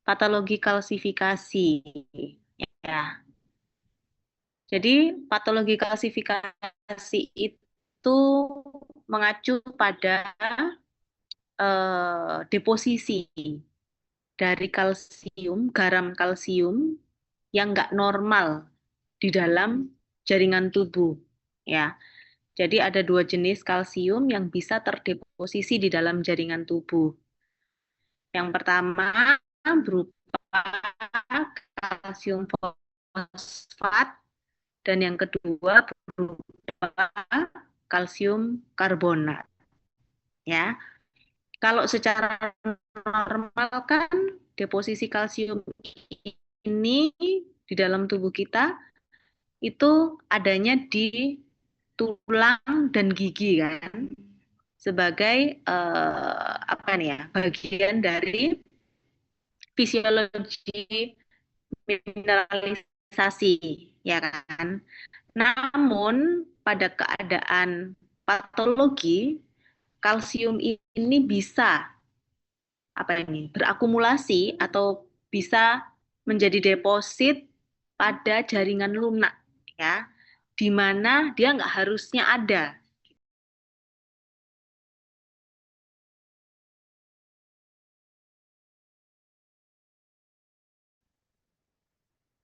patologi kalsifikasi. Ya. Jadi patologi kalsifikasi itu mengacu pada deposisi dari kalsium, garam kalsium yang nggak normal di dalam jaringan tubuh. Ya, jadi ada dua jenis kalsium yang bisa terdeposisi di dalam jaringan tubuh. Yang pertama berupa kalsium fosfat dan yang kedua berupa kalsium karbonat. Ya, kalau secara normal kan deposisi kalsium ini di dalam tubuh kita itu adanya di tulang dan gigi kan sebagai apa nih ya bagian dari fisiologi mineralisasi ya kan. Namun pada keadaan patologi kalsium ini bisa apa ini berakumulasi atau bisa menjadi deposit pada jaringan lunak ya, di mana dia nggak harusnya ada.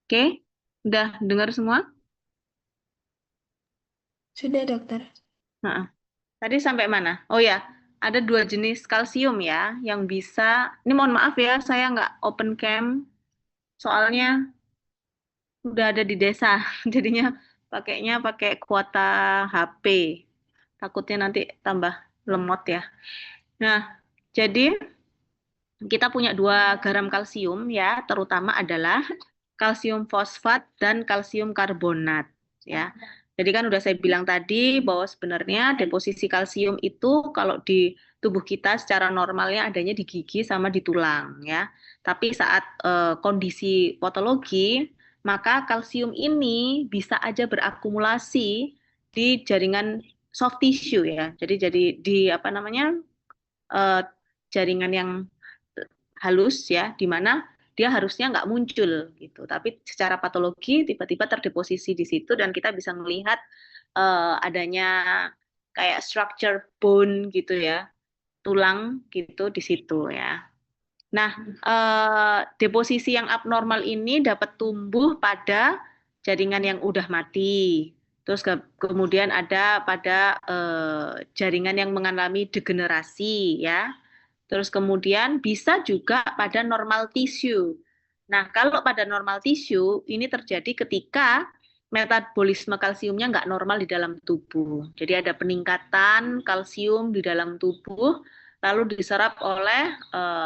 Oke, udah dengar semua? Sudah, dokter. Nah, tadi sampai mana? Oh ya, ada dua jenis kalsium ya yang bisa. Ini mohon maaf ya, saya nggak open cam soalnya udah ada di desa, jadinya pakainya pakai kuota HP. Takutnya nanti tambah lemot ya. Nah, jadi kita punya dua garam kalsium ya, terutama adalah kalsium fosfat dan kalsium karbonat ya. Jadi kan udah saya bilang tadi bahwa sebenarnya deposisi kalsium itu kalau di tubuh kita secara normalnya adanya di gigi sama di tulang ya. Tapi saat kondisi patologi, maka kalsium ini bisa aja berakumulasi di jaringan soft tissue ya. Jadi di apa namanya eh, jaringan yang halus ya, di mana dia harusnya nggak muncul gitu. Tapi secara patologi tiba-tiba terdeposisi di situ dan kita bisa melihat adanya kayak structure bone gitu ya, tulang gitu di situ ya. Nah, deposisi yang abnormal ini dapat tumbuh pada jaringan yang udah mati. Terus kemudian ada pada jaringan yang mengalami degenerasi ya. Terus kemudian bisa juga pada normal tissue. Nah, kalau pada normal tissue ini terjadi ketika metabolisme kalsiumnya nggak normal di dalam tubuh. Jadi ada peningkatan kalsium di dalam tubuh, lalu diserap oleh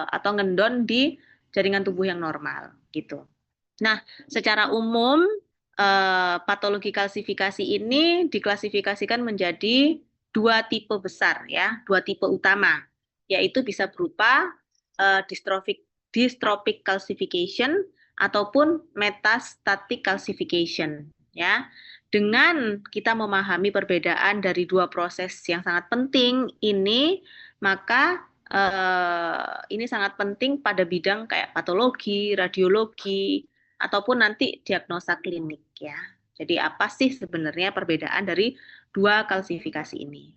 atau ngendon di jaringan tubuh yang normal, gitu. Nah, secara umum patologi kalsifikasi ini diklasifikasikan menjadi dua tipe besar ya, dua tipe utama, yaitu bisa berupa dystrophic calcification ataupun metastatic calcification ya. Dengan kita memahami perbedaan dari dua proses yang sangat penting ini, maka ini sangat penting pada bidang kayak patologi, radiologi, ataupun nanti diagnosa klinik ya. Jadi apa sih sebenarnya perbedaan dari dua kalsifikasi ini?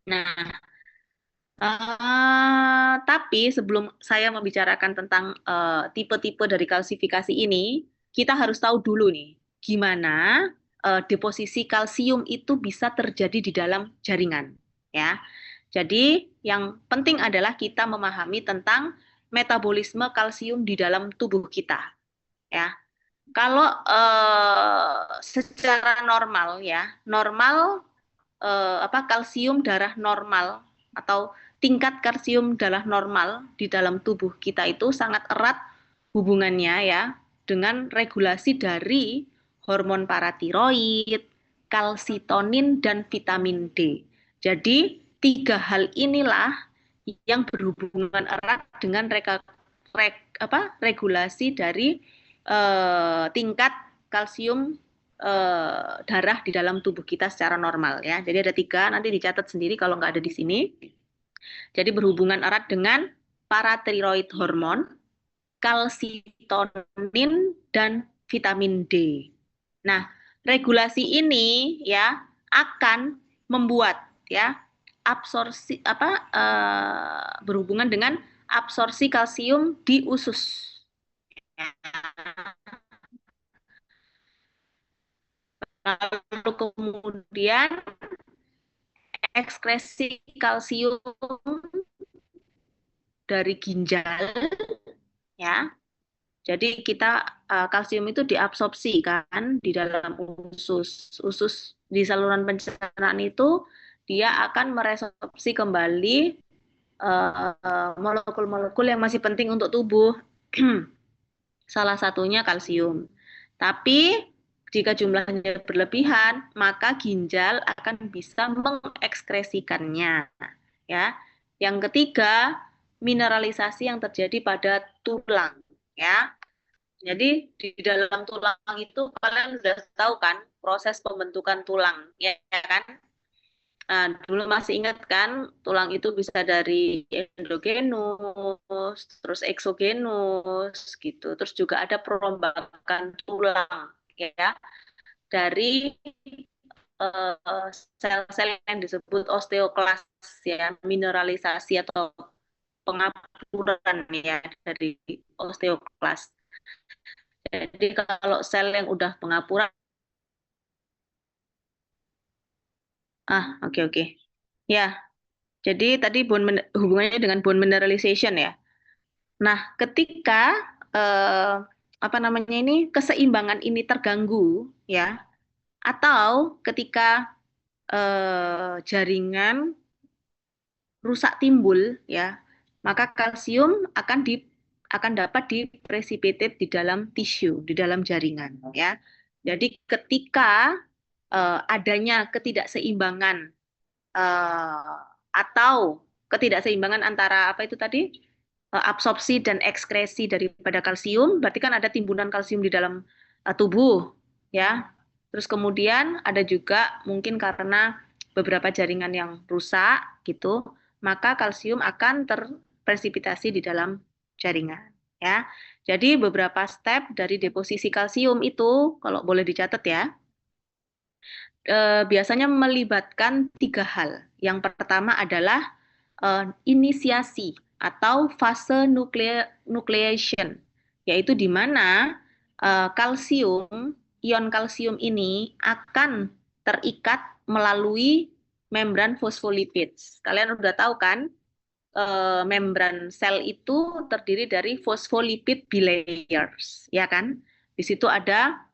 Nah, tapi sebelum saya membicarakan tentang tipe-tipe dari kalsifikasi ini, kita harus tahu dulu nih, gimana deposisi kalsium itu bisa terjadi di dalam jaringan, ya. Jadi yang penting adalah kita memahami tentang metabolisme kalsium di dalam tubuh kita, ya. Kalau secara normal ya, normal apa kalsium darah normal atau tingkat kalsium darah normal di dalam tubuh kita itu sangat erat hubungannya ya dengan regulasi dari hormon paratiroid, kalsitonin dan vitamin D. Jadi tiga hal inilah yang berhubungan erat dengan regulasi dari tingkat kalsium darah di dalam tubuh kita secara normal ya. Jadi ada tiga, nanti dicatat sendiri kalau nggak ada di sini. Jadi berhubungan erat dengan paratiroid hormon, kalsitonin, dan vitamin D. Nah, regulasi ini ya akan membuat ya absorpsi berhubungan dengan absorpsi kalsium di usus. Lalu kemudian ekskresi kalsium dari ginjal ya. Jadi kita kalsium itu diabsorpsi kan di dalam usus. Usus di saluran pencernaan itu dia akan meresorpsi kembali molekul-molekul yang masih penting untuk tubuh. Salah satunya kalsium. Tapi jika jumlahnya berlebihan, maka ginjal akan bisa mengekskresikannya. Ya. Yang ketiga, mineralisasi yang terjadi pada tulang. Ya. Jadi di dalam tulang itu kalian sudah tahu kan proses pembentukan tulang, ya kan? Nah, dulu masih ingat kan, tulang itu bisa dari endogenus, terus eksogenus, gitu. Terus juga ada perombakan tulang, ya, dari sel-sel yang disebut osteoklas, ya, mineralisasi atau pengapuran ya dari osteoklas. Jadi kalau sel yang udah pengapuran, oke oke. Ya, jadi tadi hubungannya dengan bone mineralization ya. Nah, ketika eh, apa namanya ini keseimbangan ini terganggu ya, atau ketika jaringan rusak timbul ya, maka kalsium akan dapat diprecipitate di dalam tisu, di dalam jaringan ya. Jadi ketika adanya ketidakseimbangan eh, atau ketidakseimbangan antara apa itu tadi absorpsi dan ekskresi daripada kalsium, berarti kan ada timbunan kalsium di dalam tubuh, ya. Terus kemudian ada juga mungkin karena beberapa jaringan yang rusak gitu, maka kalsium akan terpresipitasi di dalam jaringan, ya. Jadi beberapa step dari deposisi kalsium itu, kalau boleh dicatat ya, biasanya melibatkan tiga hal. Yang pertama adalah inisiasi atau fase nucleation, yaitu di mana kalsium, ion kalsium ini akan terikat melalui membran fosfolipids. Kalian udah tahu kan, membran sel itu terdiri dari phospholipid bilayers, ya kan? Di situ ada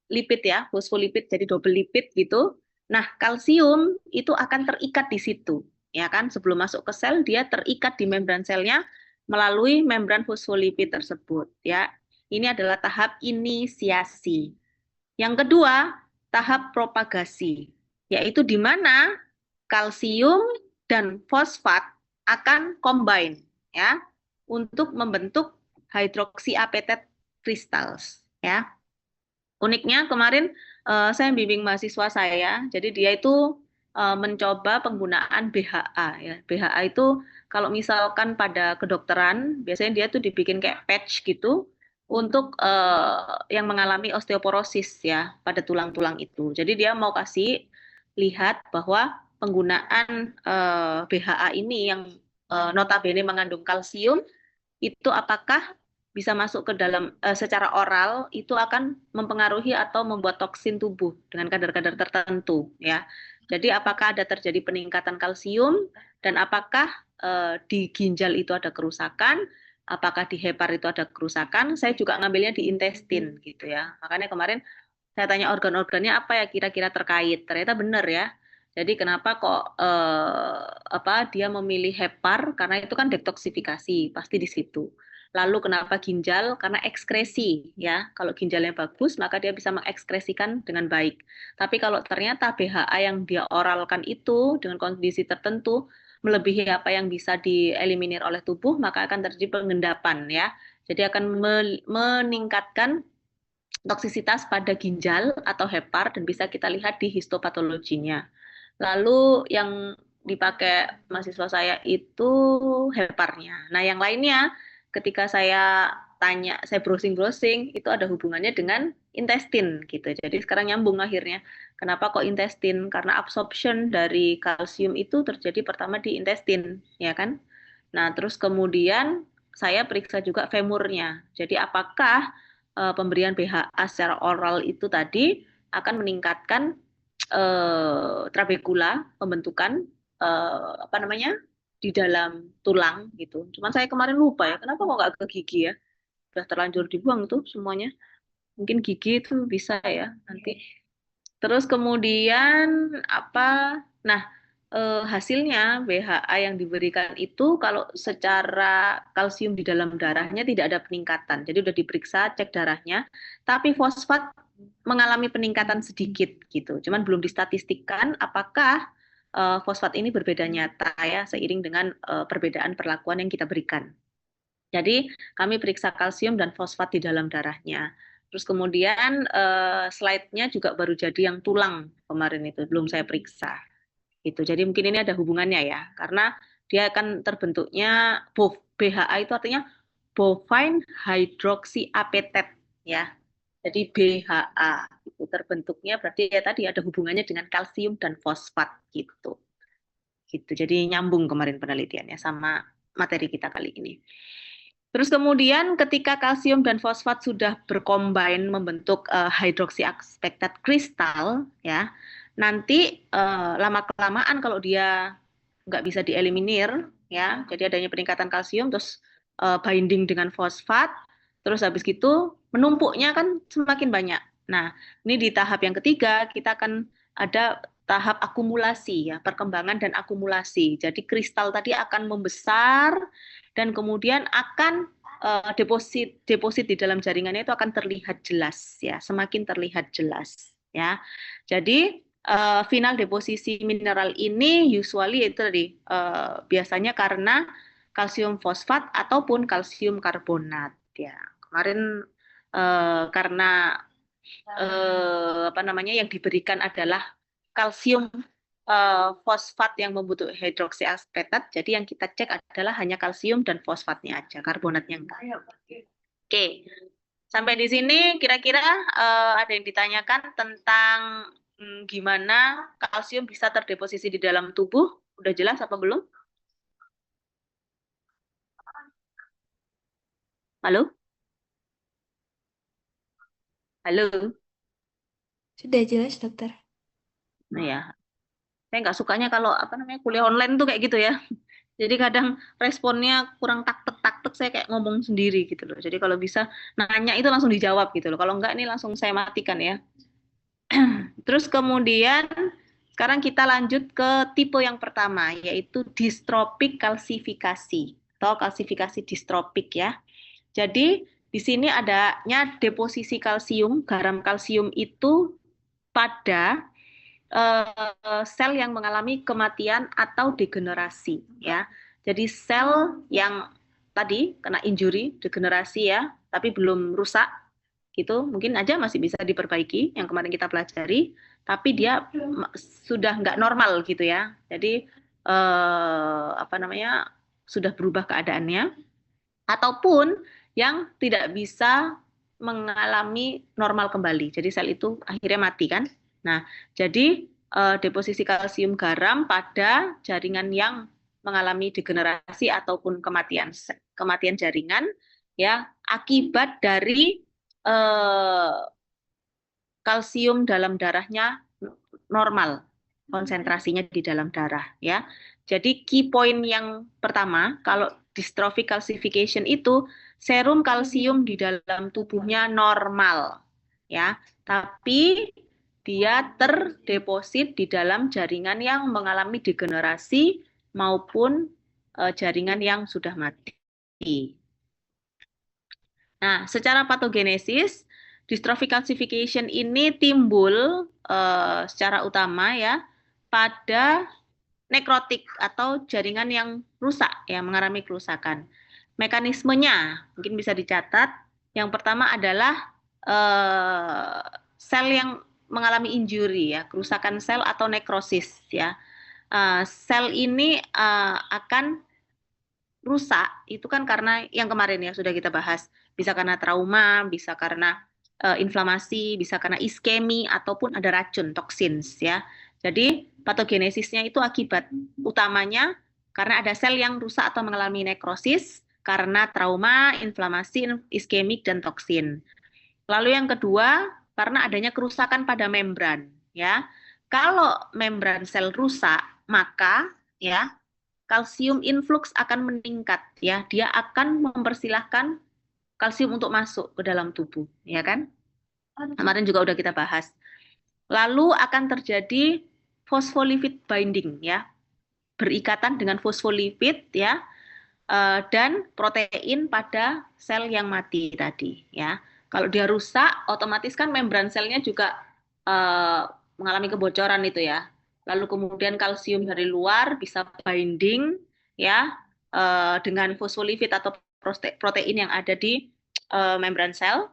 lipid ya, fosfolipid jadi double lipid gitu. Nah, kalsium itu akan terikat di situ, ya kan? Sebelum masuk ke sel, dia terikat di membran selnya melalui membran fosfolipid tersebut, ya. Ini adalah tahap inisiasi. Yang kedua, tahap propagasi, yaitu di mana kalsium dan fosfat akan combine ya untuk membentuk hydroxyapatite crystals ya. Uniknya kemarin saya bimbing mahasiswa saya, jadi dia itu mencoba penggunaan BHA ya. BHA itu kalau misalkan pada kedokteran, biasanya dia tuh dibikin kayak patch gitu untuk yang mengalami osteoporosis ya pada tulang-tulang itu. Jadi dia mau kasih lihat bahwa penggunaan BHA ini yang notabene mengandung kalsium itu apakah bisa masuk ke dalam secara oral itu akan mempengaruhi atau membuat toksin tubuh dengan kadar-kadar tertentu ya. Jadi apakah ada terjadi peningkatan kalsium dan apakah di ginjal itu ada kerusakan, apakah di hepar itu ada kerusakan? Saya juga ngambilnya di intestin gitu ya. Makanya kemarin saya tanya organ-organnya apa ya kira-kira terkait. Ternyata benar ya. Jadi kenapa kok dia memilih hepar? Karena itu kan detoksifikasi, pasti di situ. Lalu kenapa ginjal? Karena ekskresi ya. Kalau ginjalnya bagus, maka dia bisa mengekskresikan dengan baik. Tapi kalau ternyata BHA yang dia oralkan itu dengan kondisi tertentu melebihi apa yang bisa dieliminir oleh tubuh, maka akan terjadi pengendapan ya. Jadi akan meningkatkan toksisitas pada ginjal atau hepar dan bisa kita lihat di histopatologinya. Lalu yang dipakai mahasiswa saya itu heparnya. Nah, yang lainnya ketika saya tanya, saya browsing-browsing, itu ada hubungannya dengan intestin gitu. Jadi sekarang nyambung akhirnya. Kenapa kok intestin? Karena absorption dari kalsium itu terjadi pertama di intestin, ya kan? Nah, terus kemudian saya periksa juga femurnya. Jadi apakah pemberian BHA secara oral itu tadi akan meningkatkan trabekula, pembentukan apa namanya di dalam tulang gitu. Cuman saya kemarin lupa ya, kenapa kok nggak ke gigi ya? Udah terlanjur dibuang tuh semuanya. Mungkin gigi itu bisa ya nanti. Terus kemudian apa? Nah, hasilnya BHA yang diberikan itu kalau secara kalsium di dalam darahnya tidak ada peningkatan. Jadi udah diperiksa, cek darahnya, tapi fosfat mengalami peningkatan sedikit gitu. Cuman belum distatistikkan apakah fosfat ini berbeda nyata ya seiring dengan perbedaan perlakuan yang kita berikan. Jadi kami periksa kalsium dan fosfat di dalam darahnya. Terus kemudian slide-nya juga baru jadi yang tulang kemarin itu belum saya periksa. Gitu. Jadi mungkin ini ada hubungannya ya, karena dia akan terbentuknya BHA itu artinya bovine hydroxyapatite ya. Jadi BHA itu terbentuknya berarti ya tadi ada hubungannya dengan kalsium dan fosfat gitu. Gitu. Jadi nyambung kemarin penelitiannya sama materi kita kali ini. Terus kemudian ketika kalsium dan fosfat sudah berkombin membentuk hydroxyapatite kristal ya, nanti lama kelamaan kalau dia nggak bisa dieliminir ya, jadi adanya peningkatan kalsium terus binding dengan fosfat, terus habis gitu menumpuknya kan semakin banyak. Nah, ini di tahap yang ketiga kita akan ada tahap akumulasi ya, perkembangan dan akumulasi. Jadi kristal tadi akan membesar dan kemudian akan deposit deposit di dalam jaringannya itu akan terlihat jelas ya, semakin terlihat jelas ya. Jadi final deposisi mineral ini usually itu tadi biasanya karena kalsium fosfat ataupun kalsium karbonat ya. Kemarin karena apa namanya yang diberikan adalah kalsium fosfat yang membentuk hidroksiapatite. Jadi yang kita cek adalah hanya kalsium dan fosfatnya aja, karbonatnya enggak. Oke, sampai di sini kira-kira ada yang ditanyakan tentang gimana kalsium bisa terdeposisi di dalam tubuh? Udah jelas apa belum? Halo? Halo? Sudah jelas, dokter. Nah ya, saya nggak sukanya kalau apa namanya kuliah online tuh kayak gitu ya. Jadi kadang responnya kurang taktek-taktek, saya kayak ngomong sendiri gitu loh. Jadi kalau bisa nanya itu langsung dijawab gitu loh. Kalau enggak ini langsung saya matikan ya. Terus kemudian sekarang kita lanjut ke tipe yang pertama yaitu distropik kalsifikasi atau kalsifikasi distropik ya. Jadi di sini adanya deposisi kalsium, garam kalsium itu pada sel yang mengalami kematian atau degenerasi ya. Jadi sel yang tadi kena injury, degenerasi ya, tapi belum rusak gitu, mungkin aja masih bisa diperbaiki yang kemarin kita pelajari, tapi dia sudah nggak normal gitu ya. Jadi apa namanya sudah berubah keadaannya, ataupun yang tidak bisa mengalami normal kembali. Jadi sel itu akhirnya mati kan. Nah, jadi deposisi kalsium garam pada jaringan yang mengalami degenerasi ataupun kematian jaringan ya akibat dari eh, kalsium dalam darahnya normal konsentrasinya di dalam darah ya. Jadi key point yang pertama kalau dystrophic calcification itu serum kalsium di dalam tubuhnya normal ya, tapi dia terdeposit di dalam jaringan yang mengalami degenerasi maupun jaringan yang sudah mati. Nah, secara patogenesis, dystrophic calcification ini timbul secara utama ya pada nekrotik atau jaringan yang rusak, yang mengalami kerusakan. Mekanismenya mungkin bisa dicatat. Yang pertama adalah sel yang mengalami injury ya, kerusakan sel atau nekrosis ya. Sel ini akan rusak itu kan karena yang kemarin ya sudah kita bahas, bisa karena trauma, bisa karena inflamasi, bisa karena iskemi ataupun ada racun toksins ya. Jadi patogenesisnya itu akibat utamanya karena ada sel yang rusak atau mengalami nekrosis karena trauma, inflamasi, iskemik dan toksin. Lalu yang kedua, karena adanya kerusakan pada membran ya. Kalau membran sel rusak, maka ya kalsium influx akan meningkat ya. Dia akan mempersilahkan kalsium untuk masuk ke dalam tubuh, ya kan? Kemarin juga udah kita bahas. Lalu akan terjadi phospholipid binding ya, berikatan dengan fosfolipid ya, dan protein pada sel yang mati tadi ya. Kalau dia rusak, otomatis kan membran selnya juga eh, mengalami kebocoran itu ya. Lalu kemudian kalsium dari luar bisa binding ya dengan fosfolipid atau protein yang ada di membran sel.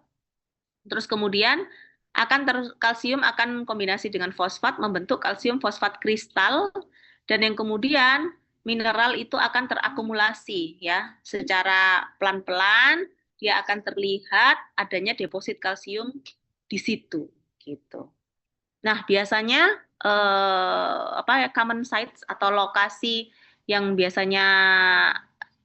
Terus kemudian kalsium akan kombinasi dengan fosfat membentuk kalsium fosfat kristal dan yang kemudian mineral itu akan terakumulasi ya secara pelan-pelan dia akan terlihat adanya deposit kalsium di situ gitu. Nah, biasanya apa ya common sites atau lokasi yang biasanya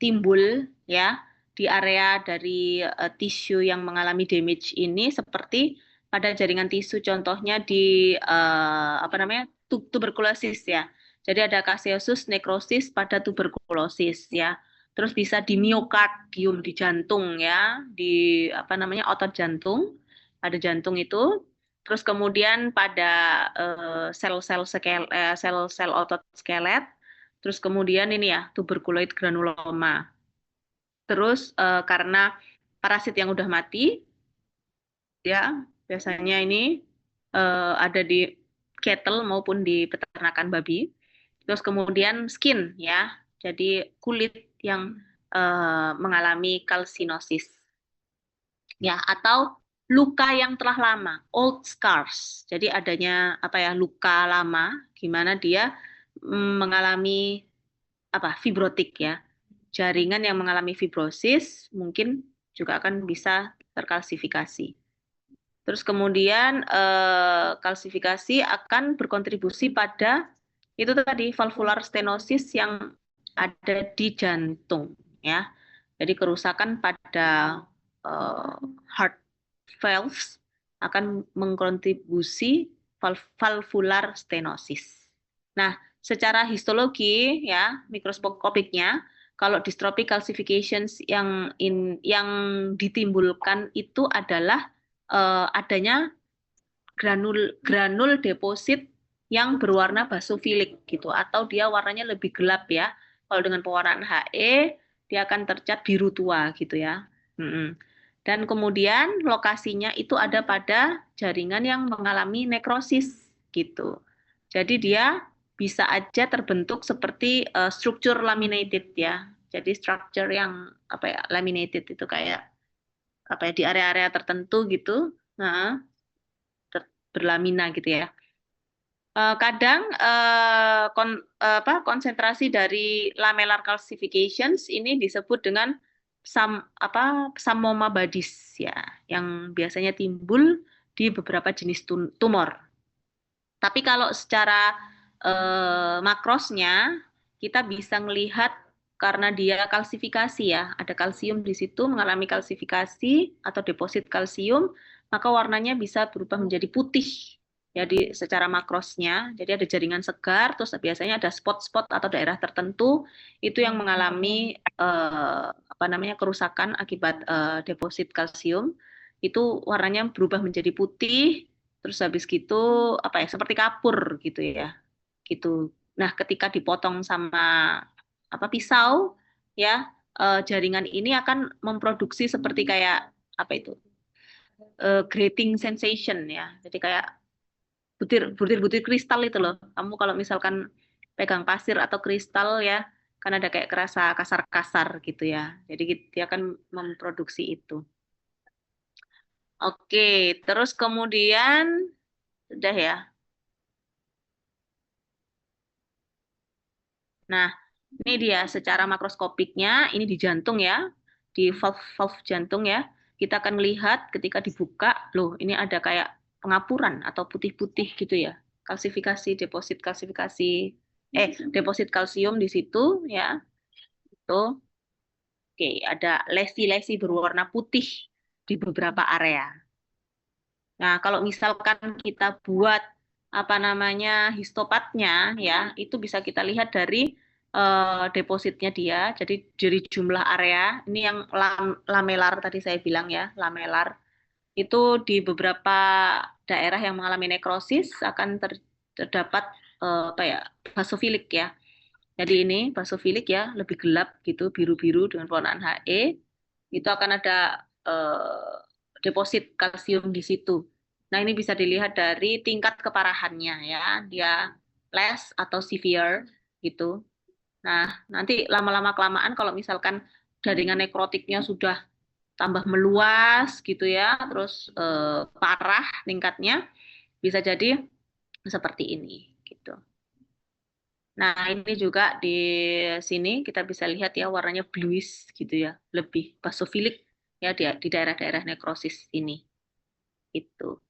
timbul ya di area dari tisu yang mengalami damage ini seperti pada jaringan tisu contohnya di apa namanya tuberkulosis ya. Jadi ada caseosus necrosis pada tuberkulosis ya. Terus bisa di miokardium di jantung ya, di apa namanya otot jantung, ada jantung itu. Terus kemudian pada sel-sel otot skelet. Terus kemudian ini ya tuberkuloid granuloma. Terus karena parasit yang udah mati, ya biasanya ini ada di cattle maupun di peternakan babi. Terus kemudian skin ya, jadi kulit yang mengalami kalsinosis ya atau luka yang telah lama, old scars. Jadi adanya apa ya luka lama, gimana dia mengalami apa fibrotik ya, jaringan yang mengalami fibrosis mungkin juga akan bisa terkalsifikasi. Terus kemudian kalsifikasi akan berkontribusi pada itu tadi valvular stenosis yang ada di jantung ya. Jadi kerusakan pada eh, heart valves akan mengkontribusi valvular stenosis. Nah, secara histologi ya mikroskopiknya kalau dystrophic calcifications yang ditimbulkan itu adalah adanya granul granul deposit yang berwarna basofilik gitu atau dia warnanya lebih gelap ya. Kalau dengan pewarnaan He dia akan tercat biru tua gitu ya. Dan kemudian lokasinya itu ada pada jaringan yang mengalami nekrosis gitu. Jadi dia bisa aja terbentuk seperti struktur laminated ya. Jadi structure yang apa ya laminated itu kayak apa ya di area-area tertentu gitu. Nah, berlamina gitu ya. Kadang konsentrasi dari lamellar calcifications ini disebut dengan Psammoma badis ya, yang biasanya timbul di beberapa jenis tumor. Tapi kalau secara makrosnya kita bisa melihat karena dia kalsifikasi ya, ada kalsium di situ mengalami kalsifikasi atau deposit kalsium, maka warnanya bisa berubah menjadi putih. Jadi secara makrosnya, jadi ada jaringan segar, terus biasanya ada spot-spot atau daerah tertentu itu yang mengalami apa namanya kerusakan akibat deposit kalsium, itu warnanya berubah menjadi putih. Terus habis gitu apa ya seperti kapur gitu ya. Gitu. Nah, ketika dipotong sama apa pisau ya jaringan ini akan memproduksi seperti kayak apa itu? Grating sensation ya. Jadi kayak butir-butir kristal itu loh. Kamu kalau misalkan pegang pasir atau kristal ya kan ada kayak kerasa kasar-kasar gitu ya. Jadi dia akan memproduksi itu. Oke, terus kemudian sudah ya. Nah, ini dia secara makroskopiknya, ini di jantung ya, di valve jantung ya. Kita akan melihat ketika dibuka, loh ini ada kayak pengapuran atau putih-putih gitu ya. Deposit kalsium di situ ya. Tuh, oke, ada lesi-lesi berwarna putih di beberapa area. Nah, kalau misalkan kita buat apa namanya histopatnya ya, itu bisa kita lihat dari depositnya dia. Jadi dari jumlah area, ini yang lamelar tadi saya bilang ya, lamelar. Itu di beberapa daerah yang mengalami nekrosis akan terdapat apa ya, basofilik ya. Jadi ini basofilik ya, lebih gelap gitu, biru-biru dengan pewarnaan He. Itu akan ada deposit kalsium di situ. Nah, ini bisa dilihat dari tingkat keparahannya ya. Dia less atau severe gitu. Nah, nanti lama-lama kelamaan kalau misalkan jaringan nekrotiknya sudah tambah meluas gitu ya, terus parah tingkatnya, bisa jadi seperti ini gitu. Nah, ini juga di sini kita bisa lihat ya warnanya bluish gitu ya, lebih basofilik ya di daerah-daerah nekrosis ini. Itu.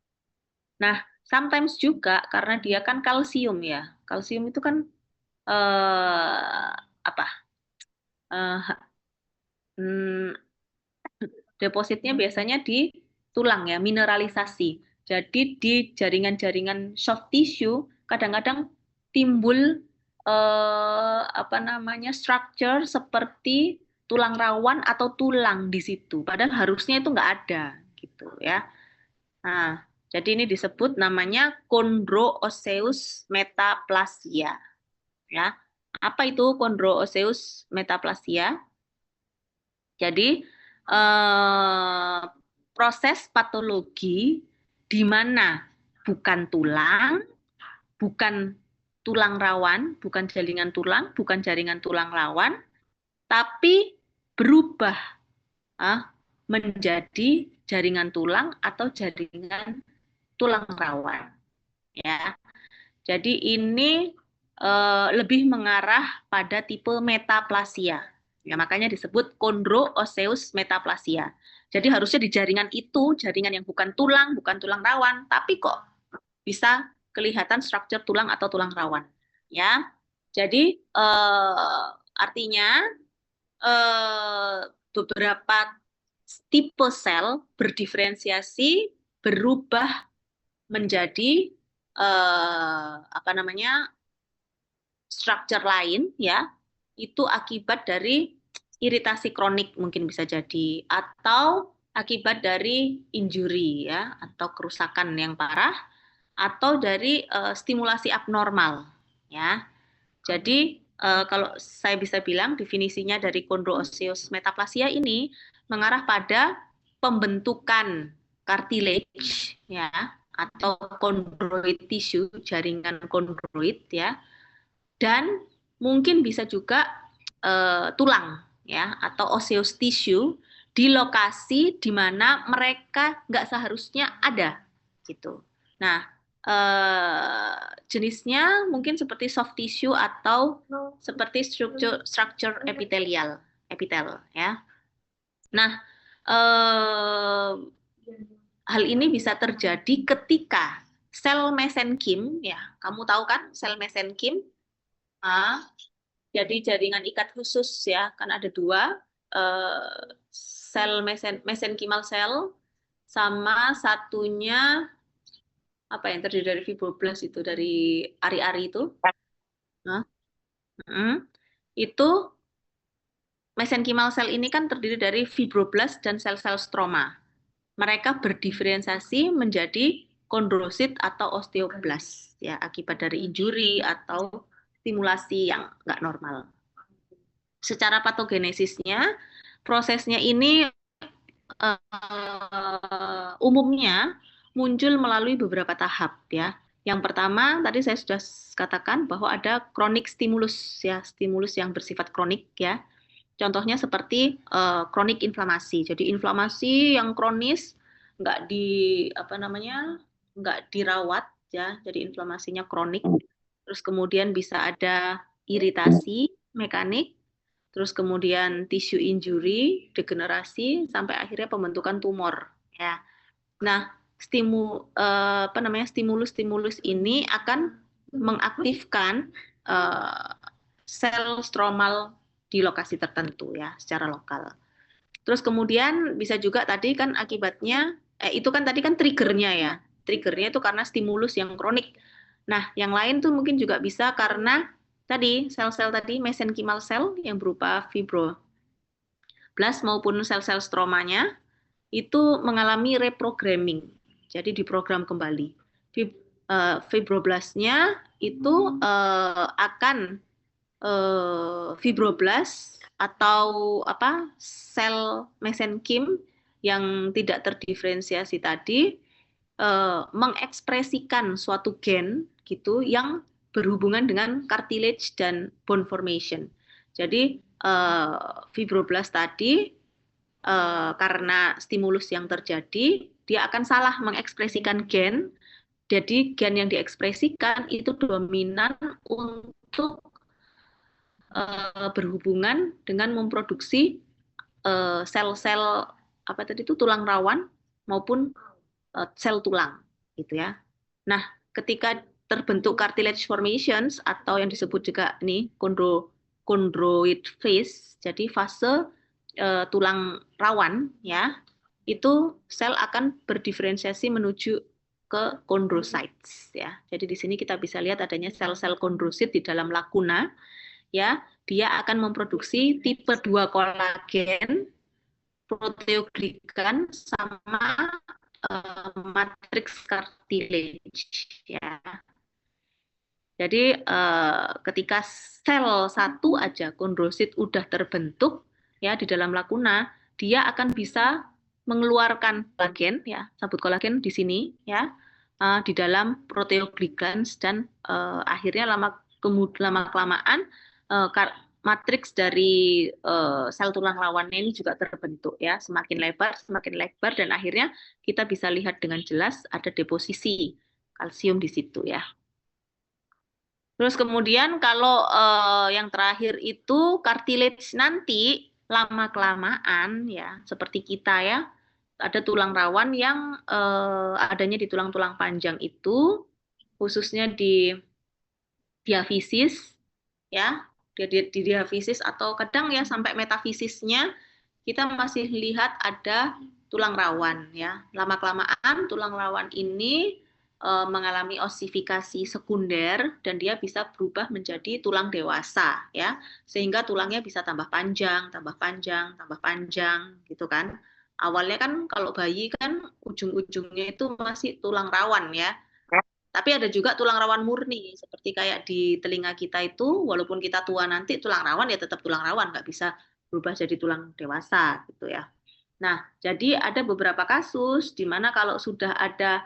Nah, sometimes juga karena dia kan kalsium ya. Kalsium itu kan apa? Eh, hmm, depositnya biasanya di tulang ya, mineralisasi. Jadi di jaringan-jaringan soft tissue kadang-kadang timbul apa namanya structure seperti tulang rawan atau tulang di situ. Padahal harusnya itu nggak ada gitu ya. Nah, jadi ini disebut namanya chondrooseus metaplasia ya. Apa itu chondrooseus metaplasia? Jadi eh, proses patologi di mana bukan tulang, bukan tulang rawan, bukan jaringan tulang rawan, tapi berubah menjadi jaringan tulang atau jaringan tulang rawan. Ya, jadi ini lebih mengarah pada tipe metaplasia. Ya, makanya disebut chondrooseus metaplasia. Jadi harusnya di jaringan itu, jaringan yang bukan tulang rawan, tapi kok bisa kelihatan struktur tulang atau tulang rawan. Ya, jadi artinya beberapa tipe sel berdiferensiasi berubah menjadi apa namanya structure lain ya, itu akibat dari iritasi kronik mungkin bisa jadi, atau akibat dari injury ya, atau kerusakan yang parah, atau dari stimulasi abnormal ya. Jadi kalau saya bisa bilang definisinya dari chondrooseus metaplasia ini mengarah pada pembentukan cartilage ya, atau chondroid tissue, jaringan chondroid ya, dan mungkin bisa juga tulang ya, atau osseous tissue di lokasi di mana mereka nggak seharusnya ada gitu. Nah, jenisnya mungkin seperti soft tissue atau seperti structure epitel ya. Nah, eh, hal ini bisa terjadi ketika sel mesenkim ya, kamu tahu kan sel mesenkim? Ah, jadi jaringan ikat khusus ya, kan ada dua, sel mesenkimal sel sama satunya apa yang terdiri dari fibroblast itu dari ari-ari itu. Nah, itu mesenkimal sel ini kan terdiri dari fibroblast dan sel-sel stroma. Mereka berdiferensiasi menjadi kondrosit atau osteoblast ya, akibat dari injury atau stimulasi yang nggak normal. Secara patogenesisnya, prosesnya ini umumnya muncul melalui beberapa tahap ya. Yang pertama tadi saya sudah katakan bahwa ada kronik stimulus ya, stimulus yang bersifat kronik ya. Contohnya seperti kronik inflamasi. Jadi inflamasi yang kronis nggak di apa namanya nggak dirawat ya, jadi inflamasinya kronik. Terus kemudian bisa ada iritasi mekanik, terus kemudian tissue injury, degenerasi, sampai akhirnya pembentukan tumor. Ya. Nah, stimulus-stimulus ini akan mengaktifkan sel stromal di lokasi tertentu ya, secara lokal. Terus kemudian bisa juga tadi kan akibatnya, itu kan tadi kan triggernya ya. Triggernya itu karena stimulus yang kronik. Nah, yang lain tuh mungkin juga bisa karena tadi sel-sel tadi mesenchymal cell yang berupa fibroblast maupun sel-sel stromanya itu mengalami reprogramming. Jadi diprogram kembali. Fibroblastnya itu akan fibroblast atau sel mesenkim yang tidak terdiferensiasi tadi mengekspresikan suatu gen gitu yang berhubungan dengan cartilage dan bone formation. Jadi fibroblast tadi karena stimulus yang terjadi, dia akan salah mengekspresikan gen. Jadi gen yang diekspresikan itu dominan untuk berhubungan dengan memproduksi sel-sel apa tadi itu tulang rawan maupun sel tulang, gitu ya. Nah, ketika terbentuk cartilage formations atau yang disebut juga ini chondroid phase, jadi fase tulang rawan ya, itu sel akan berdiferensiasi menuju ke chondrocytes ya. Jadi di sini kita bisa lihat adanya sel-sel kondrosit di dalam lakuna ya. Dia akan memproduksi tipe 2 kolagen, proteoglikan sama matriks cartilage ya. Jadi ketika sel satu aja kondrosit udah terbentuk ya di dalam lakuna, dia akan bisa mengeluarkan kolagen ya, sabut kolagen di sini ya, di dalam proteoglikans dan akhirnya lama kelamaan matriks dari sel tulang lawannya ini juga terbentuk ya, semakin lebar dan akhirnya kita bisa lihat dengan jelas ada deposisi kalsium di situ ya. Terus kemudian kalau yang terakhir itu cartilage nanti lama-kelamaan ya seperti kita ya, ada tulang rawan yang adanya di tulang-tulang panjang itu khususnya di diafisis ya, di diafisis atau kadang ya sampai metafisisnya kita masih lihat ada tulang rawan ya. Lama-kelamaan tulang rawan ini mengalami osifikasi sekunder dan dia bisa berubah menjadi tulang dewasa ya. Sehingga tulangnya bisa tambah panjang, tambah panjang, tambah panjang gitu kan. Awalnya kan kalau bayi kan ujung-ujungnya itu masih tulang rawan ya. Tapi ada juga tulang rawan murni, seperti kayak di telinga kita itu, walaupun kita tua nanti tulang rawan ya tetap tulang rawan, nggak bisa berubah jadi tulang dewasa gitu ya. Nah, jadi ada beberapa kasus di mana kalau sudah ada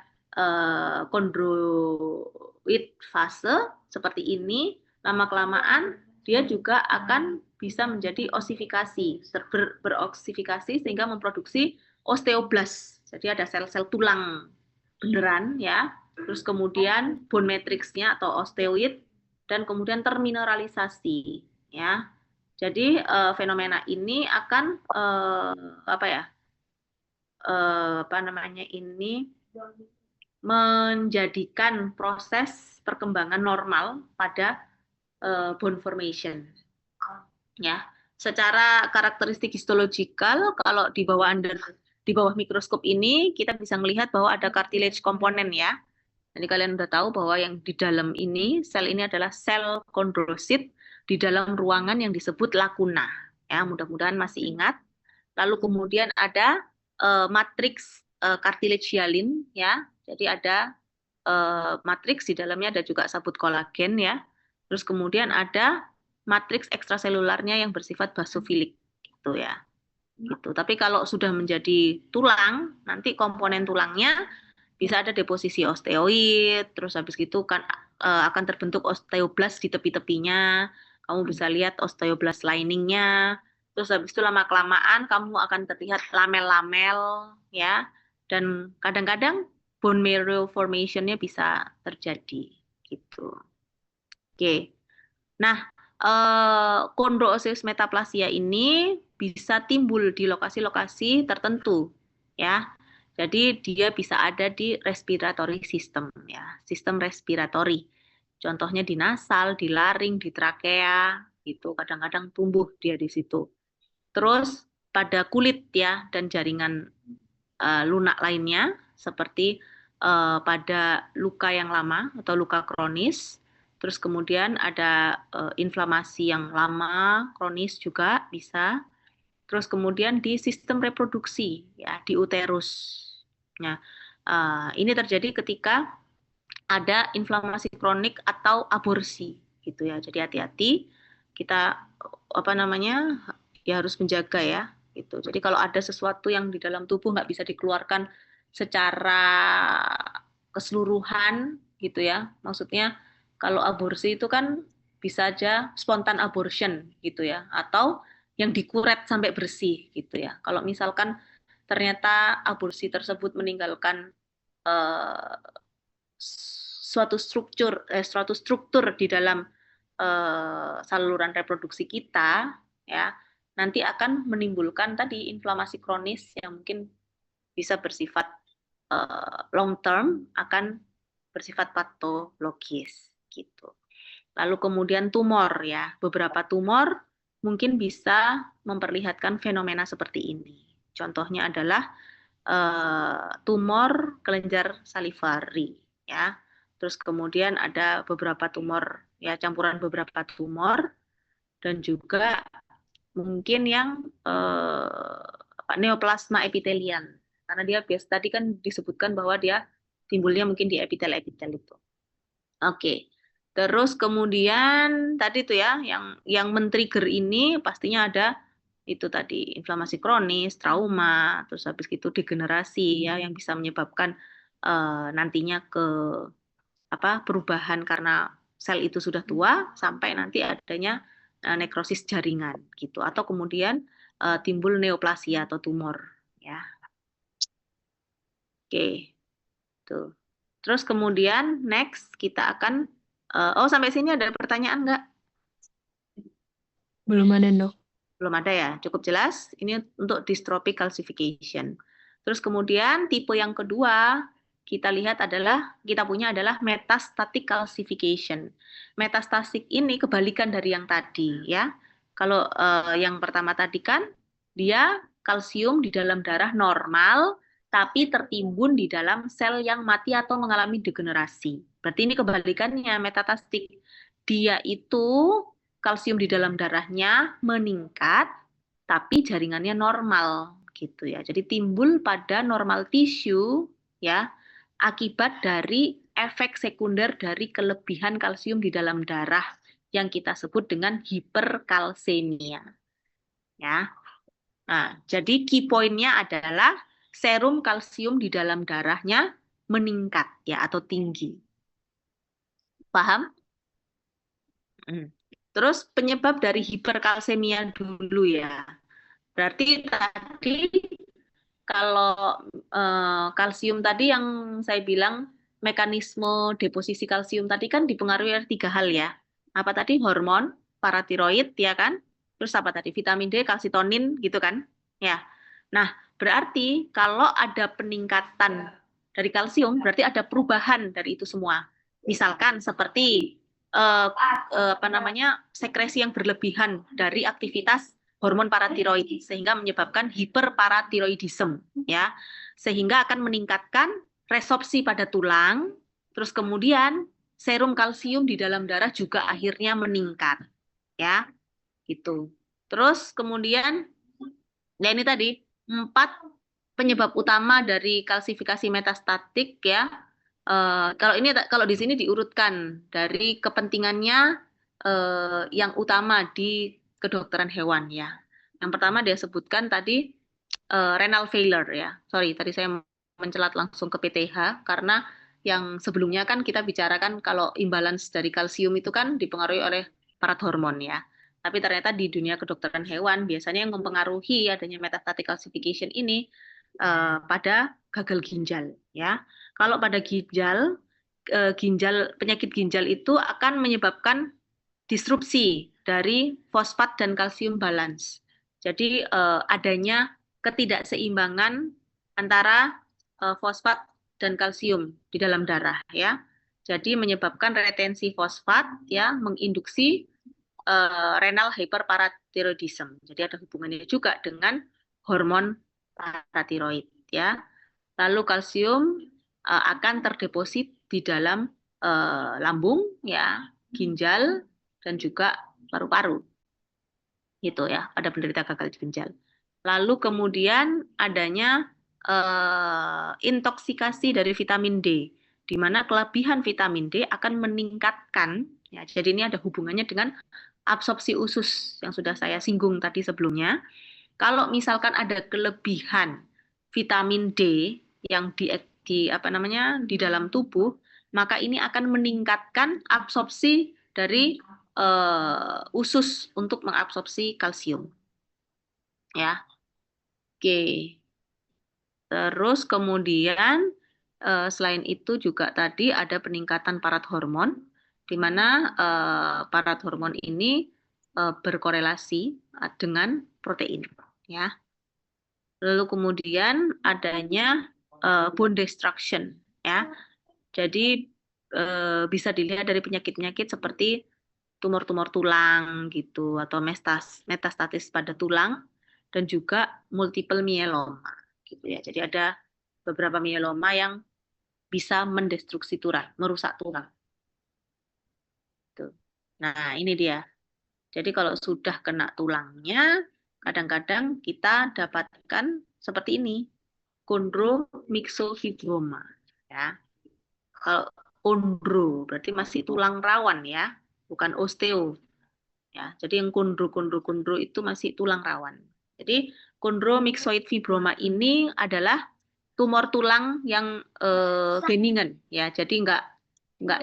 kondroit fase seperti ini, lama-kelamaan dia juga akan bisa menjadi osifikasi, beroksifikasi sehingga memproduksi osteoblast. Jadi ada sel-sel tulang beneran ya. Terus kemudian bone matrix-nya atau osteoid dan kemudian termineralisasi ya. Jadi fenomena ini akan apa namanya ini menjadikan proses perkembangan normal pada bone formation. Ya, secara karakteristik histologikal kalau di bawah mikroskop ini kita bisa melihat bahwa ada cartilage komponen ya. Jadi kalian udah tahu bahwa yang di dalam ini sel ini adalah sel kondrosit di dalam ruangan yang disebut lakuna. Ya, mudah-mudahan masih ingat. Lalu kemudian ada matriks cartilage hyalin ya. Jadi ada matriks di dalamnya ada juga sabut kolagen ya. Terus kemudian ada matriks ekstraselularnya yang bersifat basofilik gitu ya. Gitu. Tapi kalau sudah menjadi tulang, nanti komponen tulangnya bisa ada deposisi osteoid, terus habis gitu kan akan terbentuk osteoblast di tepi-tepinya. Kamu bisa lihat osteoblast liningnya. Terus habis itu lama-kelamaan kamu akan terlihat lamel-lamel ya. Dan kadang-kadang bone marrow formation-nya bisa terjadi gitu. Oke. Nah, kondroosis metaplasia ini bisa timbul di lokasi-lokasi tertentu, ya. Jadi dia bisa ada di respiratory system, ya, sistem respiratori. Contohnya di nasal, di laring, di trakea, gitu. Kadang-kadang tumbuh dia di situ. Terus pada kulit, ya, dan jaringan lunak lainnya, seperti pada luka yang lama atau luka kronis. Terus kemudian ada inflamasi yang lama, kronis juga bisa. Terus kemudian di sistem reproduksi, ya, di uterus. Nah, ini terjadi ketika ada inflamasi kronik atau aborsi, gitu ya. Jadi hati-hati, kita apa namanya, ya harus menjaga ya, gitu. Jadi kalau ada sesuatu yang di dalam tubuh nggak bisa dikeluarkan secara keseluruhan, gitu ya. Maksudnya kalau aborsi itu kan bisa aja spontan abortion, gitu ya, atau yang dikuret sampai bersih, gitu ya. Kalau misalkan ternyata aborsi tersebut meninggalkan eh, suatu struktur di dalam saluran reproduksi kita, ya, nanti akan menimbulkan tadi inflamasi kronis yang mungkin bisa bersifat long term, akan bersifat patologis gitu. Lalu kemudian tumor, ya, beberapa tumor mungkin bisa memperlihatkan fenomena seperti ini. Contohnya adalah tumor kelenjar salivari, ya. Terus kemudian ada beberapa tumor, ya, campuran beberapa tumor, dan juga mungkin yang neoplasma epitelian, karena dia biasa tadi kan disebutkan bahwa dia timbulnya mungkin di epitel-epitel itu. Oke. Terus kemudian tadi tuh ya, yang men-trigger ini pastinya ada itu tadi inflamasi kronis, trauma, terus habis itu degenerasi, ya, yang bisa menyebabkan nantinya ke apa perubahan karena sel itu sudah tua sampai nanti adanya nekrosis jaringan gitu, atau kemudian timbul neoplasia atau tumor, ya. Oke, tuh. Terus kemudian next kita akan oh, sampai sini ada pertanyaan nggak? Belum ada, Dok. Belum ada ya, cukup jelas. Ini untuk dystrophic calcification. Terus kemudian tipe yang kedua kita lihat adalah, kita punya adalah metastatic calcification. Metastatik ini kebalikan dari yang tadi, ya. Kalau yang pertama tadi kan dia kalsium di dalam darah normal, tapi tertimbun di dalam sel yang mati atau mengalami degenerasi. Berarti ini kebalikannya, metastatik. Dia itu kalsium di dalam darahnya meningkat, tapi jaringannya normal gitu ya. Jadi timbul pada normal tisu, ya, akibat dari efek sekunder dari kelebihan kalsium di dalam darah yang kita sebut dengan hiperkalsemia. Ya. Nah, jadi key point-nya adalah serum kalsium di dalam darahnya meningkat ya atau tinggi. Paham? Terus penyebab dari hiperkalsemia dulu ya. Berarti tadi kalau kalsium tadi yang saya bilang mekanisme deposisi kalsium tadi kan dipengaruhi oleh 3 hal ya. Apa tadi? Hormon, paratiroid ya kan? Terus apa tadi? Vitamin D, kalsitonin gitu kan? Ya. Nah, berarti kalau ada peningkatan dari kalsium, berarti ada perubahan dari itu semua. Misalkan seperti apa namanya, sekresi yang berlebihan dari aktivitas hormon paratiroid sehingga menyebabkan hiperparatiroidisme, ya, sehingga akan meningkatkan resorpsi pada tulang. Terus kemudian serum kalsium di dalam darah juga akhirnya meningkat, ya, gitu. Terus kemudian, nah ini tadi 4 penyebab utama dari kalsifikasi metastatik, ya. Kalau di sini diurutkan dari kepentingannya yang utama di kedokteran hewan, ya. Yang pertama dia sebutkan tadi renal failure, ya. Sorry, tadi saya mencelat langsung ke PTH karena yang sebelumnya kan kita bicarakan kalau imbalance dari kalsium itu kan dipengaruhi oleh parathormon, ya. Tapi ternyata di dunia kedokteran hewan biasanya yang mempengaruhi adanya metastatic calcification ini pada gagal ginjal, ya. Kalau pada penyakit ginjal itu akan menyebabkan disrupsi dari fosfat dan kalsium balance. Jadi adanya ketidakseimbangan antara fosfat dan kalsium di dalam darah ya. Jadi menyebabkan retensi fosfat ya, menginduksi renal hyperparathyroidism. Jadi ada hubungannya juga dengan hormon paratiroid ya. Lalu kalsium akan terdeposit di dalam lambung ya, ginjal dan juga paru-paru. Gitu ya, pada penderita gagal ginjal. Lalu kemudian adanya intoksikasi dari vitamin D, di mana kelebihan vitamin D akan meningkatkan ya. Jadi ini ada hubungannya dengan absorpsi usus yang sudah saya singgung tadi sebelumnya. Kalau misalkan ada kelebihan vitamin D yang di apa namanya di dalam tubuh, maka ini akan meningkatkan absorpsi dari usus untuk mengabsorpsi kalsium. Ya, oke. Terus kemudian selain itu juga tadi ada peningkatan parat hormon, di mana parat hormon ini berkorelasi dengan protein. Ya. Lalu kemudian adanya bone destruction. Ya. Jadi bisa dilihat dari penyakit-penyakit seperti tumor-tumor tulang gitu atau metastatis pada tulang dan juga multiple myeloma gitu ya. Jadi ada beberapa myeloma yang bisa mendestruksi tulang, merusak tulang. Tuh. Nah, ini dia. Jadi kalau sudah kena tulangnya, kadang-kadang kita dapatkan seperti ini, chondromyxofibroma ya. Kalau kondro berarti masih tulang rawan ya, bukan osteo. Ya, jadi yang kondro itu masih tulang rawan. Jadi chondromyxoid fibroma ini adalah tumor tulang yang benign ya. Jadi nggak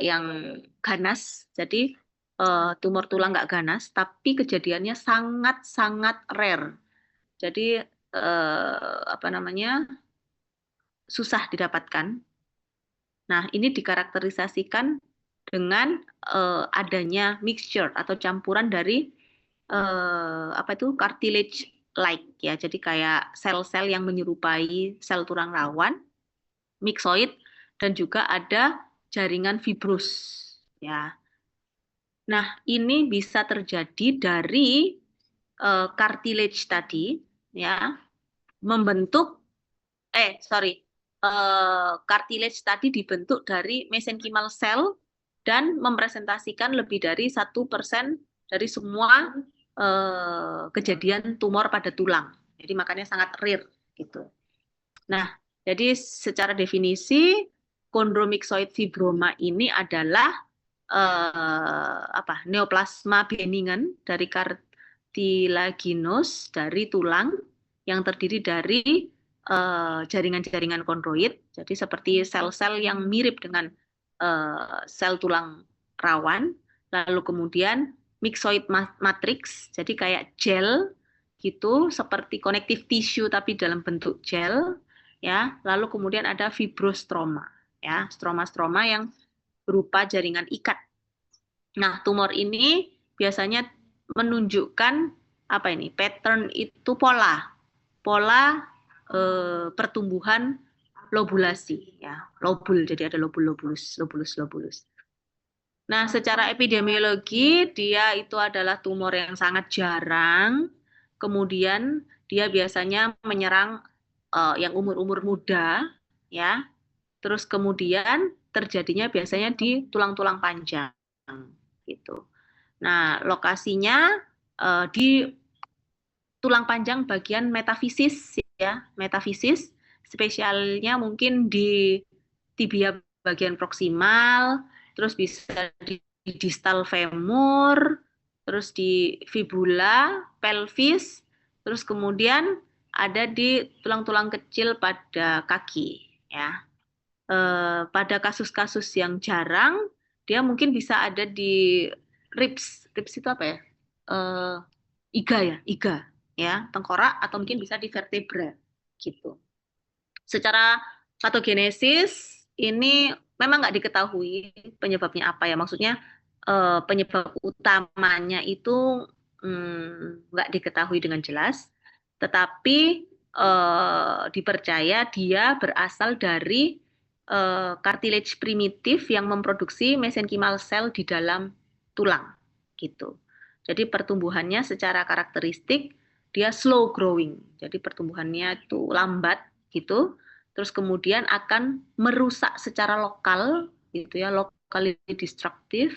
yang ganas. Jadi tumor tulang nggak ganas, tapi kejadiannya sangat-sangat rare. Jadi apa namanya susah didapatkan. Nah, ini dikarakterisasikan dengan adanya mixture atau campuran dari apa itu cartilage like ya. Jadi kayak sel-sel yang menyerupai sel tulang rawan, myxoid dan juga ada jaringan fibrus ya. Nah, ini bisa terjadi dari cartilage tadi ya membentuk cartilage tadi dibentuk dari mesenchymal cell dan mempresentasikan lebih dari 1% dari semua kejadian tumor pada tulang. Jadi makanya sangat rare gitu. Nah, jadi secara definisi chondromyxoid fibroma ini adalah neoplasma benign dari cartilaginous dari tulang yang terdiri dari jaringan-jaringan kondroid. Jadi seperti sel-sel yang mirip dengan sel tulang rawan. Lalu kemudian myxoid matrix, jadi kayak gel gitu, seperti connective tissue tapi dalam bentuk gel. Ya, lalu kemudian ada fibrostroma, ya, stroma-stroma yang berupa jaringan ikat. Nah, tumor ini biasanya menunjukkan apa ini? Pattern itu pola pertumbuhan lobulasi ya, lobul. Jadi ada lobulus. Nah, secara epidemiologi dia itu adalah tumor yang sangat jarang. Kemudian dia biasanya menyerang yang umur-umur muda ya. Terus kemudian terjadinya biasanya di tulang-tulang panjang gitu. Nah, lokasinya di tulang panjang bagian metafisis ya, metafisis spesialnya mungkin di tibia bagian proksimal, terus bisa di distal femur, terus di fibula, pelvis, terus kemudian ada di tulang-tulang kecil pada kaki ya. Pada kasus-kasus yang jarang dia mungkin bisa ada di ribs. Ribs itu apa ya? Eh, iga ya, tengkorak atau mungkin bisa di vertebra gitu. Secara patogenesis ini memang nggak diketahui penyebabnya apa ya. Maksudnya penyebab utamanya itu nggak diketahui dengan jelas, tetapi dipercaya dia berasal dari cartilage primitif yang memproduksi mesenchymal cell di dalam tulang, gitu. Jadi pertumbuhannya secara karakteristik dia slow growing, jadi pertumbuhannya itu lambat, gitu. Terus kemudian akan merusak secara lokal, gitu ya, locally destructive.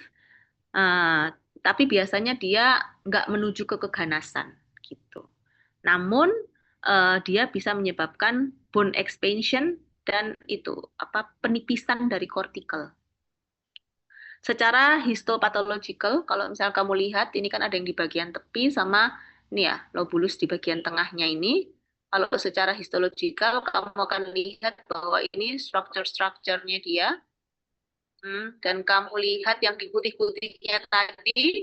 Uh, tapi biasanya dia nggak menuju ke keganasan gitu. Namun dia bisa menyebabkan bone expansion dan itu apa penipisan dari kortikel. Secara histopatological, kalau misal kamu lihat ini kan ada yang di bagian tepi sama ini ya lobulus di bagian tengahnya ini. Kalau secara histological kamu akan lihat bahwa ini struktur-strukturnya dia. Dan kamu lihat yang di putih-putihnya tadi,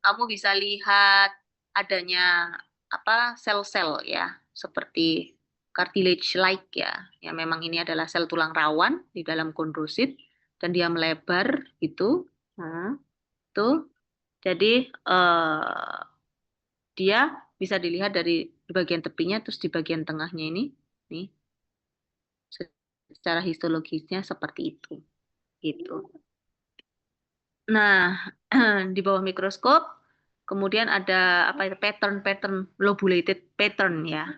kamu bisa lihat adanya apa sel-sel ya, seperti cartilage-like ya. Ya memang ini adalah sel tulang rawan di dalam kondrosit dan dia melebar gitu. Tuh. Jadi dia bisa dilihat dari di bagian tepinya terus di bagian tengahnya ini nih secara histologisnya seperti itu gitu. Nah, di bawah mikroskop kemudian ada apa itu pattern-pattern lobulated pattern ya,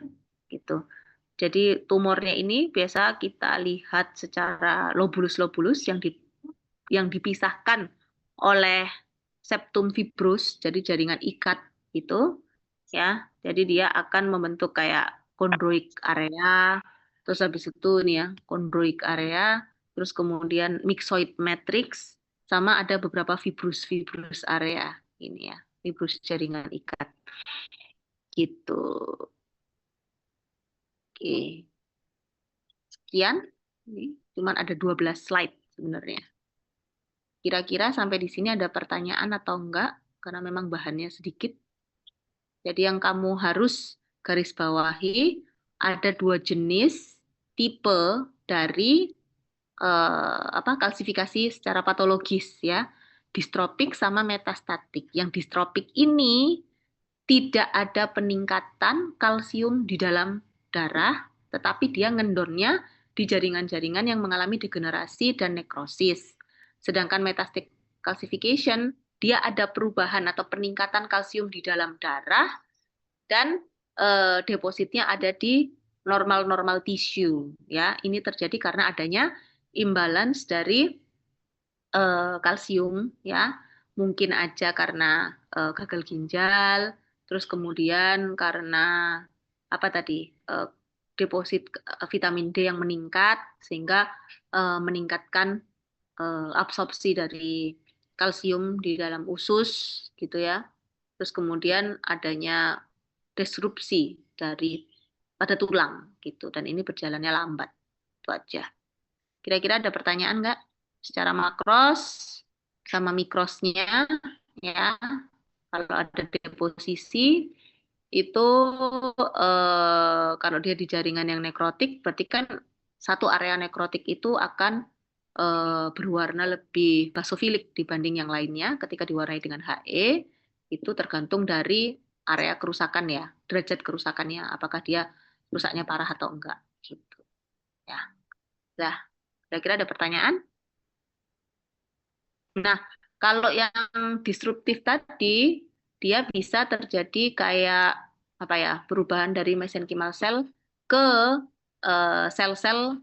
gitu. Jadi tumornya ini biasa kita lihat secara lobulus-lobulus yang dipisahkan oleh septum fibrous, jadi jaringan ikat itu ya. Jadi dia akan membentuk kayak chondroid area, terus habis itu nih ya, chondroid area, terus kemudian myxoid matrix, sama ada beberapa fibrous area ini ya, fibrous jaringan ikat gitu. Oke, sekian. Ini cuman ada 12 slide sebenarnya. Kira-kira sampai di sini ada pertanyaan atau enggak? Karena memang bahannya sedikit. Jadi yang kamu harus garis bawahi ada 2 jenis tipe dari kalsifikasi secara patologis ya, distropik sama metastatik. Yang distropik ini tidak ada peningkatan kalsium di dalam darah, tetapi dia ngendornya di jaringan-jaringan yang mengalami degenerasi dan nekrosis. Sedangkan metastatic calcification, dia ada perubahan atau peningkatan kalsium di dalam darah dan depositnya ada di normal-normal tisu. Ya, ini terjadi karena adanya imbalance dari kalsium ya, mungkin aja karena gagal ginjal, terus kemudian karena apa tadi deposit vitamin D yang meningkat sehingga meningkatkan absorpsi dari kalsium di dalam usus gitu ya. Terus kemudian adanya disrupsi dari pada tulang gitu dan ini berjalannya lambat. Itu aja. Kira-kira ada pertanyaan nggak? Secara makros sama mikrosnya ya. Kalau ada deposisi itu kalau dia di jaringan yang nekrotik berarti kan satu area nekrotik itu akan berwarna lebih basofilik dibanding yang lainnya ketika diwarnai dengan He itu tergantung dari area kerusakan ya, derajat kerusakannya apakah dia rusaknya parah atau enggak gitu ya. Nah, kira-kira ada pertanyaan? Nah, kalau yang disruptif tadi, dia bisa terjadi kayak apa ya, perubahan dari mesenchymal cell ke sel-sel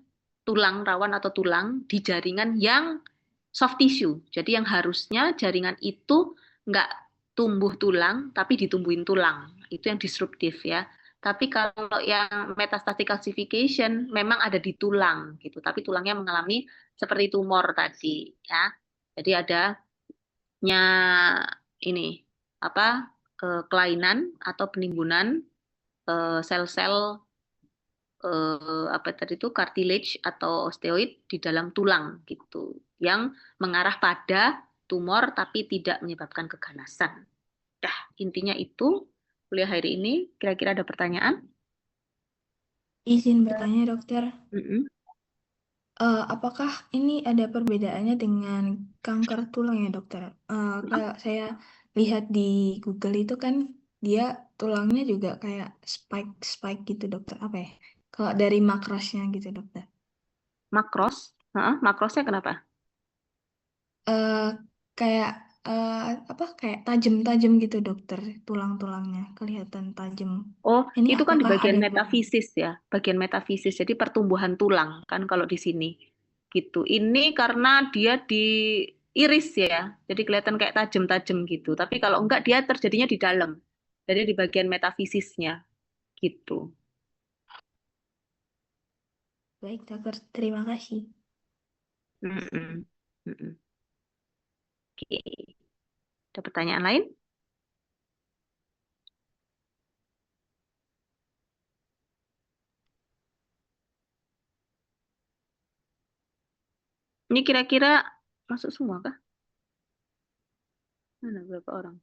tulang rawan atau tulang di jaringan yang soft tissue. Jadi yang harusnya jaringan itu nggak tumbuh tulang, tapi ditumbuhin tulang. Itu yang disruptif ya. Tapi kalau yang metastatic calcification memang ada di tulang gitu, tapi tulangnya mengalami seperti tumor tadi ya. Jadi adanya ini apa kelainan atau penimbunan sel-sel apa tadi itu cartilage atau osteoid di dalam tulang gitu yang mengarah pada tumor tapi tidak menyebabkan keganasan. Dah, intinya itu kuliah hari ini. Kira-kira ada pertanyaan? Izin bertanya, dokter. Mm-mm. Apakah ini ada perbedaannya dengan kanker tulang ya dokter? Kalau saya lihat di Google itu kan dia tulangnya juga kayak spike gitu dokter. Apa ya? Kalau dari makrosnya gitu dokter. Makros, heeh, makrosnya kenapa? eh Kayak eh, apa? Kayak tajam-tajam gitu dokter. Tulang-tulangnya kelihatan tajam. Oh, Ini itu kan di apakah ada bagian hubungan? metafisis ya, bagian metafisis. Jadi pertumbuhan tulang kan kalau di sini gitu. Ini karena dia di iris ya, jadi kelihatan kayak tajam-tajam gitu. Tapi kalau enggak dia terjadinya di dalam, jadi di bagian metafisisnya gitu. Baik dokter, terima kasih. Mm-mm. Mm-mm. Oke, ada pertanyaan lain? Ini kira-kira masuk semua kah? Mana berapa orang?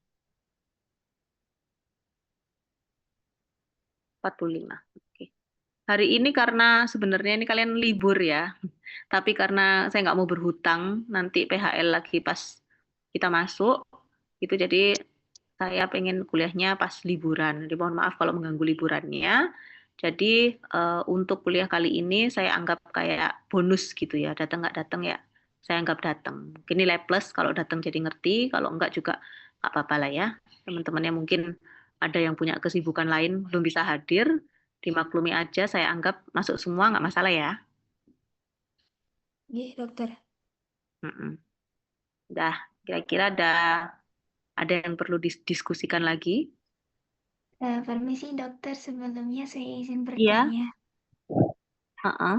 45. Oke. Hari ini karena sebenarnya ini kalian libur ya, tapi karena saya nggak mau berhutang, nanti PHL lagi pas kita masuk, itu jadi saya pengen kuliahnya pas liburan. Jadi mohon maaf kalau mengganggu liburannya. Jadi untuk kuliah kali ini saya anggap kayak bonus gitu ya, datang nggak datang ya, saya anggap datang. Mungkin nilai plus kalau datang jadi ngerti, kalau enggak juga nggak apa-apa lah ya. Teman-temannya mungkin ada yang punya kesibukan lain belum bisa hadir, dimaklumi aja, saya anggap masuk semua nggak masalah ya. Iya dokter. Mm-mm. Dah, kira-kira ada yang perlu didiskusikan lagi? Permisi dokter, sebelumnya saya izin Iya, bertanya. heeh.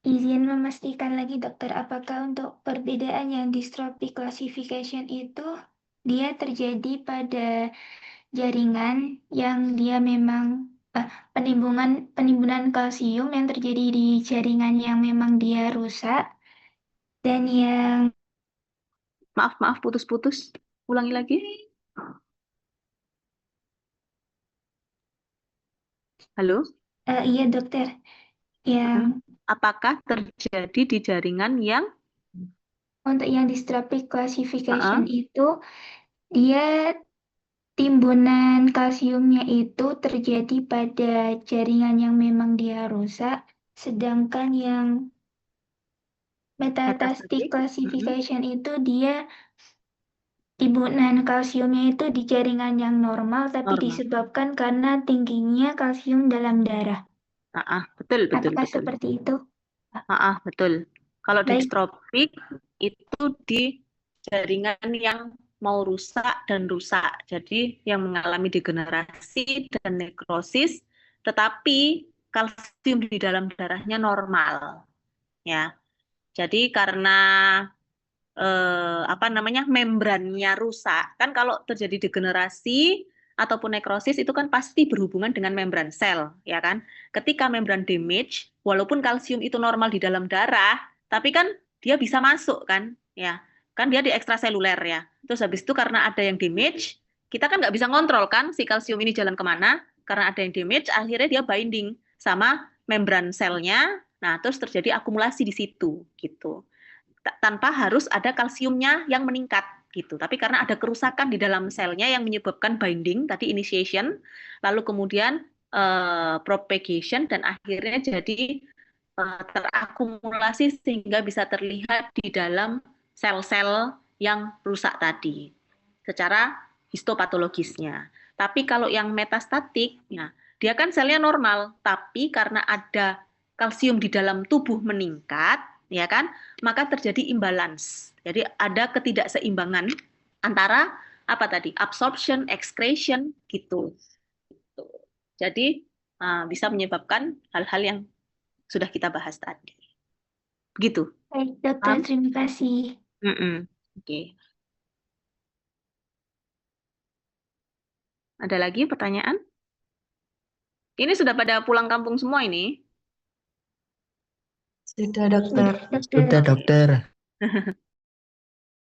Izin memastikan lagi dokter, apakah untuk perbedaan yang dystrophic classification itu dia terjadi pada jaringan yang dia memang penimbunan penimbunan kalsium yang terjadi di jaringan yang memang dia rusak dan yang Maaf, maaf, putus-putus. Ulangi lagi. Halo? iya dokter, yang Mm. Apakah terjadi di jaringan yang untuk yang dystrophic classification heeh, itu dia timbunan kalsiumnya itu terjadi pada jaringan yang memang dia rusak, sedangkan yang metastatic metastatik? Mm-mm. classification itu dia timbunan kalsiumnya itu di jaringan yang normal tapi Normal. disebabkan karena tingginya kalsium dalam darah. Betul, betul, Apakah betul. seperti itu? Betul. Kalau Baik, distropik itu di jaringan yang mau rusak dan rusak. Jadi yang mengalami degenerasi dan nekrosis, tetapi kalsium di dalam darahnya normal. Ya, jadi karena apa namanya membrannya rusak, kan kalau terjadi degenerasi ataupun nekrosis itu kan pasti berhubungan dengan membran sel, ya kan? Ketika membran damage, walaupun kalsium itu normal di dalam darah, tapi kan dia bisa masuk kan, ya, kan dia di ekstraseluler ya. Terus habis itu karena ada yang damage, kita kan nggak bisa ngontrol kan si kalsium ini jalan kemana, karena ada yang damage, akhirnya dia binding sama membran selnya. Nah, terus terjadi akumulasi di situ, gitu tanpa harus ada kalsiumnya yang meningkat gitu. Tapi karena ada kerusakan di dalam selnya yang menyebabkan binding tadi initiation, lalu kemudian propagation dan akhirnya jadi terakumulasi sehingga bisa terlihat di dalam sel-sel yang rusak tadi secara histopatologisnya. Tapi kalau yang metastatik, ya, dia kan selnya normal, tapi karena ada kalsium di dalam tubuh meningkat, ya kan, maka terjadi imbalance. Jadi ada ketidakseimbangan antara apa tadi absorption, excretion gitu. Jadi bisa menyebabkan hal-hal yang sudah kita bahas tadi. Begitu. baik dokter, Paham? terima kasih. Mm-mm. Oke. Ada lagi pertanyaan? Ini sudah pada pulang kampung semua ini. Sudah dokter. Sudah dokter. Sudah dokter.